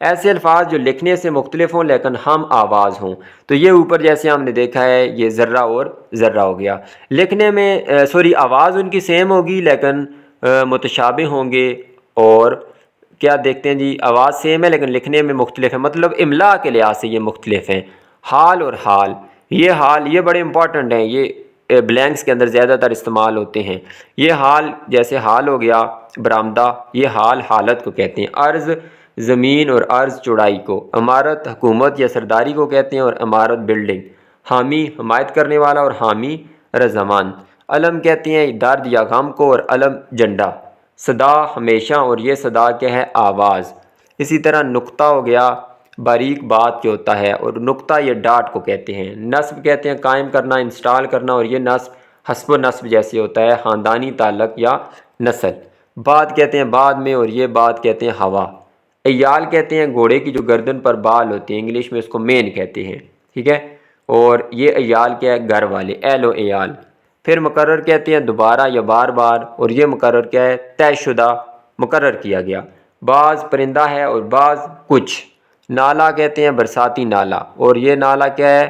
ایسے الفاظ جو لکھنے سے مختلف ہوں لیکن ہم آواز ہوں. تو یہ اوپر جیسے ہم نے دیکھا ہے یہ ذرہ اور ذرہ ہو گیا. لکھنے میں آواز ان کی سیم ہوگی لیکن متشابہ ہوں گے. اور کیا دیکھتے ہیں جی آواز سیم ہے لیکن لکھنے میں مختلف ہے، مطلب املا کے لحاظ سے یہ مختلف ہیں. حال اور حال، یہ بڑے امپورٹنٹ ہیں، یہ بلینکس کے اندر زیادہ تر استعمال ہوتے ہیں. یہ حال جیسے حال ہو گیا برآمدہ، یہ حال حالت کو کہتے ہیں. عرض زمین اور عرض چوڑائی کو. عمارت حکومت یا سرداری کو کہتے ہیں اور عمارت بلڈنگ. حامی حمایت کرنے والا اور حامی رضامند. علم کہتے ہیں درد یا غم کو اور علم جھنڈا. صدا ہمیشہ اور یہ صدا کیا ہے آواز. اسی طرح نقطہ ہو گیا باریک بات جو ہوتا ہے، اور نقطہ یہ ڈاٹ کو کہتے ہیں. نصب کہتے ہیں قائم کرنا انسٹال کرنا، اور یہ نصب حسب و نصب جیسے ہوتا ہے خاندانی تعلق یا نسل. بات کہتے ہیں بعد میں، اور یہ بات کہتے ہیں ہوا. ایال کہتے ہیں گھوڑے کی جو گردن پر بال ہوتے ہیں، انگلش میں اس کو مین کہتے ہیں، ٹھیک ہے. اور یہ ایال کیا ہے گھر والے، ایلو ایال. پھر مقرر کہتے ہیں دوبارہ یا بار بار، اور یہ مقرر کیا ہے طے شدہ، مقرر کیا گیا. بعض پرندہ ہے اور بعض کچھ. نالا کہتے ہیں برساتی نالا، اور یہ نالا کیا ہے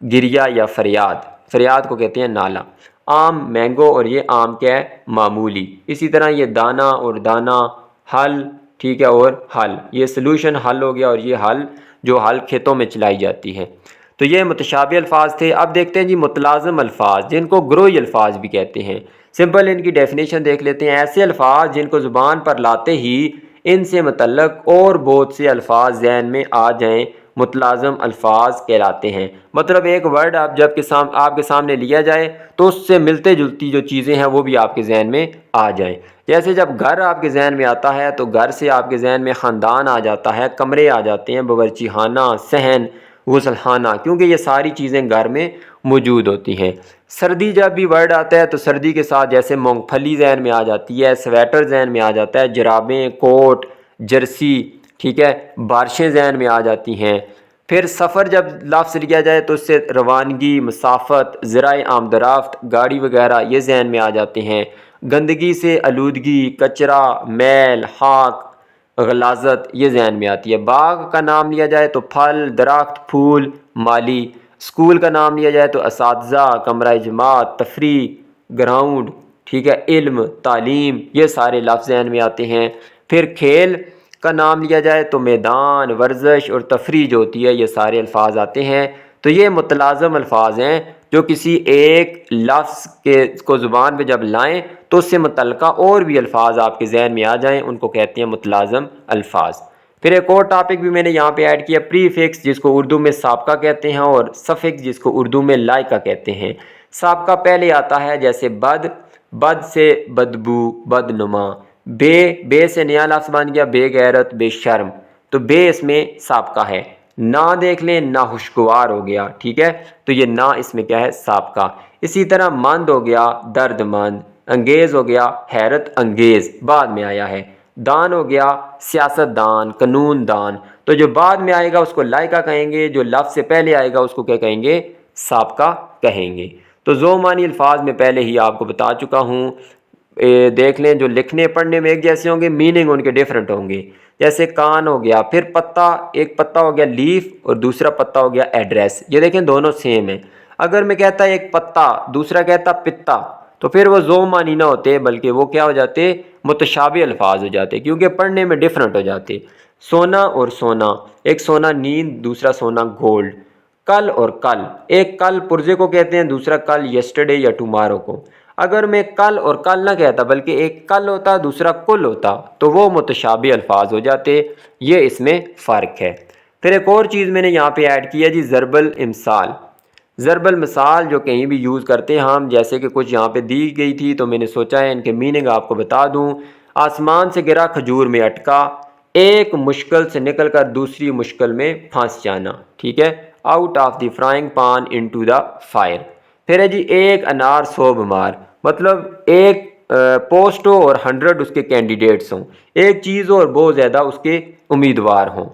گریا یا فریاد، فریاد کو کہتے ہیں نالا. آم مینگو، اور یہ آم کیا ہے معمولی. اسی طرح یہ دانا اور دانا، حل ٹھیک ہے اور حل، یہ سلوشن حل ہو گیا، اور یہ حل جو حل کھیتوں میں چلائی جاتی ہے. تو یہ متشابہ الفاظ تھے. اب دیکھتے ہیں جی متلازم الفاظ جن کو گروہی الفاظ بھی کہتے ہیں. سمپل ان کی ڈیفینیشن دیکھ لیتے ہیں. ایسے الفاظ جن کو زبان پر لاتے ہی ان سے متعلق اور بہت سے الفاظ ذہن میں آ جائیں متلازم الفاظ کہلاتے ہیں. مطلب ایک ورڈ آپ کے سامنے لیا جائے تو اس سے ملتے جلتی جو چیزیں ہیں وہ بھی آپ کے ذہن میں آ جائیں. جیسے جب گھر آپ کے ذہن میں آتا ہے تو گھر سے آپ کے ذہن میں خاندان آ جاتا ہے، کمرے آ جاتے ہیں، باورچی خانہ، صحن، غسل خانہ، کیونکہ یہ ساری چیزیں گھر میں موجود ہوتی ہیں. سردی جب بھی ورڈ آتا ہے تو سردی کے ساتھ جیسے مونگ پھلی ذہن میں آ جاتی ہے، سویٹر ذہن میں آ جاتا ہے، جرابیں، کوٹ، جرسی، ٹھیک ہے، بارشیں ذہن میں آ جاتی ہیں. پھر سفر جب لفظ لیا جائے تو اس سے روانگی، مسافت، ذرائع آمد و رفت، گاڑی وغیرہ یہ ذہن میں آ جاتے ہیں. گندگی سے آلودگی، کچرا، میل، خاک، غلاظت یہ ذہن میں آتی ہے. باغ کا نام لیا جائے تو پھل، درخت، پھول، مالی. اسکول کا نام لیا جائے تو اساتذہ، کمرہ جماعت، تفریح، گراؤنڈ، ٹھیک ہے، علم، تعلیم، یہ سارے لفظ ذہن میں آتے ہیں. پھر کھیل کا نام لیا جائے تو میدان، ورزش اور تفریح جو ہوتی ہے یہ سارے الفاظ آتے ہیں. تو یہ متلازم الفاظ ہیں جو کسی ایک لفظ کو زبان پہ جب لائیں تو اس سے متعلقہ اور بھی الفاظ آپ کے ذہن میں آ جائیں، ان کو کہتے ہیں متلازم الفاظ. پھر ایک اور ٹاپک بھی میں نے یہاں پہ ایڈ کیا، پری فکس جس کو اردو میں سابقہ کہتے ہیں، اور سفکس جس کو اردو میں لائقہ کہتے ہیں. سابقہ پہلے آتا ہے جیسے بد سے بدبو، بدنما. بے سے نیا لفظ بن گیا بے غیرت، بے شرم. تو بے اس میں سابقہ ہے. نا دیکھ لیں ناخوشگوار ہو گیا، ٹھیک ہے، تو یہ نا اس میں کیا ہے سابقہ. اسی طرح مند ہو گیا درد مند. انگیز ہو گیا حیرت انگیز، بعد میں آیا ہے. دان ہو گیا سیاست دان، قانون دان. تو جو بعد میں آئے گا اس کو لائقہ کہیں گے، جو لفظ سے پہلے آئے گا اس کو کیا کہیں گے سابقہ کہیں گے. تو ذو معنی الفاظ میں پہلے ہی آپ کو بتا چکا ہوں. دیکھ لیں جو لکھنے پڑھنے میں ایک جیسے ہوں گے، میننگ ان کے ڈیفرنٹ ہوں گے. جیسے کان ہو گیا، پھر پتا، ایک پتا ہو گیا لیف اور دوسرا پتا ہو گیا ایڈریس. یہ دیکھیں دونوں سیم ہیں. اگر میں کہتا ایک پتا دوسرا کہتا پتا تو پھر وہ ذو معنی نہ ہوتے بلکہ وہ کیا ہو جاتے متشابہ الفاظ ہو جاتے، کیونکہ پڑھنے میں ڈیفرنٹ ہو جاتے. سونا اور سونا، ایک سونا نیند دوسرا سونا گولڈ. کل اور کل، ایک کل پرزے کو کہتے ہیں دوسرا کل یسٹرڈے یا ٹمارو کو. اگر میں کل اور کل نہ کہتا بلکہ ایک کل ہوتا دوسرا کل ہوتا تو وہ متشابہ الفاظ ہو جاتے. یہ اس میں فرق ہے. پھر ایک اور چیز میں نے یہاں پہ ایڈ کیا جی ضرب الامثال. ضرب المثال جو کہیں بھی یوز کرتے ہیں ہم، جیسے کہ کچھ یہاں پہ دی گئی تھی تو میں نے سوچا ہے ان کے میننگ آپ کو بتا دوں. آسمان سے گرا کھجور میں اٹکا، ایک مشکل سے نکل کر دوسری مشکل میں پھنس جانا، ٹھیک ہے، آؤٹ آف دی فرائنگ پان انٹو دا فائر. پھر ہے جی ایک انار 100 بیمار، مطلب ایک پوسٹ ہو اور 100 اس کے کینڈیڈیٹس ہوں، ایک چیز ہو اور بہت زیادہ اس کے امیدوار ہوں.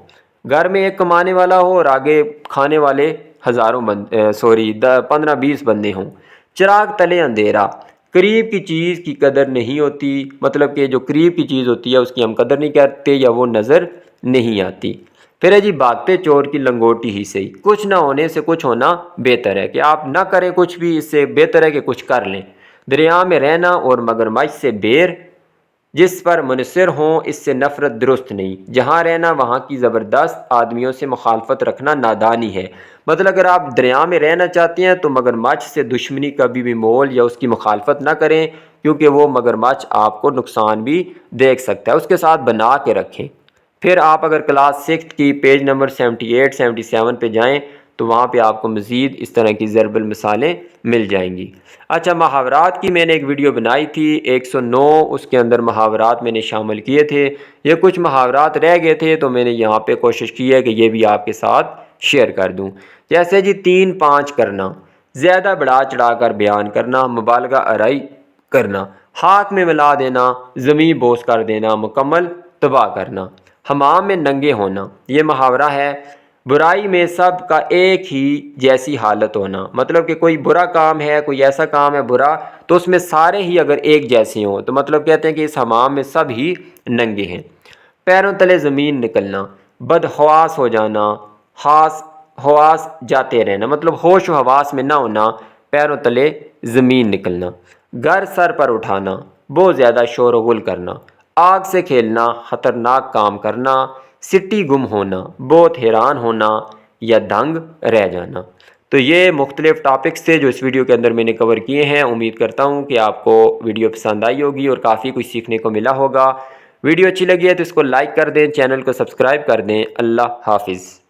گھر میں ایک کمانے والا ہو اور آگے کھانے والے ہزاروں 15-20 بندے ہوں. چراغ تلے اندھیرا، قریب کی چیز کی قدر نہیں ہوتی، مطلب کہ جو قریب کی چیز ہوتی ہے اس کی ہم قدر نہیں کرتے یا وہ نظر نہیں آتی۔ پھر ہے جی بھاگتے چور کی لنگوٹی ہی صحیح، کچھ نہ ہونے سے کچھ ہونا بہتر ہے، کہ آپ نہ کریں کچھ بھی، اس سے بہتر ہے کہ کچھ کر لیں۔ دریا میں رہنا اور مگرمچھ سے بیر، جس پر منحصر ہوں اس سے نفرت درست نہیں، جہاں رہنا وہاں کی زبردست آدمیوں سے مخالفت رکھنا نادانی ہے۔ مطلب اگر آپ دریا میں رہنا چاہتے ہیں تو مگرمچھ سے دشمنی کبھی بھی مول یا اس کی مخالفت نہ کریں، کیونکہ وہ مگرمچھ آپ کو نقصان بھی دیکھ سکتا ہے، اس کے ساتھ بنا کے رکھیں۔ پھر آپ اگر کلاس 6 کی پیج نمبر 78 77 پہ جائیں تو وہاں پہ آپ کو مزید اس طرح کی ضرب المثالیں مل جائیں گی۔ اچھا، محاورات کی میں نے ایک ویڈیو بنائی تھی 109، اس کے اندر محاورات میں نے شامل کیے تھے، یہ کچھ محاورات رہ گئے تھے تو میں نے یہاں پہ کوشش کی ہے کہ یہ بھی آپ کے ساتھ شیئر کر دوں۔ جیسے جی 3 5 کرنا، زیادہ بڑھا چڑھا کر بیان کرنا، مبالغہ آرائی کرنا، خاک میں ملا دینا، زمین بوس کر دینا، مکمل تباہ کرنا، حمام میں ننگے ہونا، یہ محاورہ ہے۔ برائی میں سب کا ایک ہی جیسی حالت ہونا، مطلب کہ کوئی برا کام ہے، کوئی ایسا کام ہے برا، تو اس میں سارے ہی اگر ایک جیسے ہوں تو مطلب کہتے ہیں کہ اس حمام میں سب ہی ننگے ہیں۔ پیروں تلے زمین نکلنا، بدحواس ہو جانا، حواس جاتے رہنا، مطلب ہوش و حواس میں نہ ہونا، پیروں تلے زمین نکلنا۔ گر سر پر اٹھانا، بہت زیادہ شور و غل کرنا، آگ سے کھیلنا، خطرناک کام کرنا، سٹی گم ہونا، بہت حیران ہونا یا دنگ رہ جانا۔ تو یہ مختلف ٹاپکس تھے جو اس ویڈیو کے اندر میں نے کور کیے ہیں۔ امید کرتا ہوں کہ آپ کو ویڈیو پسند آئی ہوگی اور کافی کچھ سیکھنے کو ملا ہوگا۔ ویڈیو اچھی لگی ہے تو اس کو لائک کر دیں، چینل کو سبسکرائب کر دیں۔ اللہ حافظ۔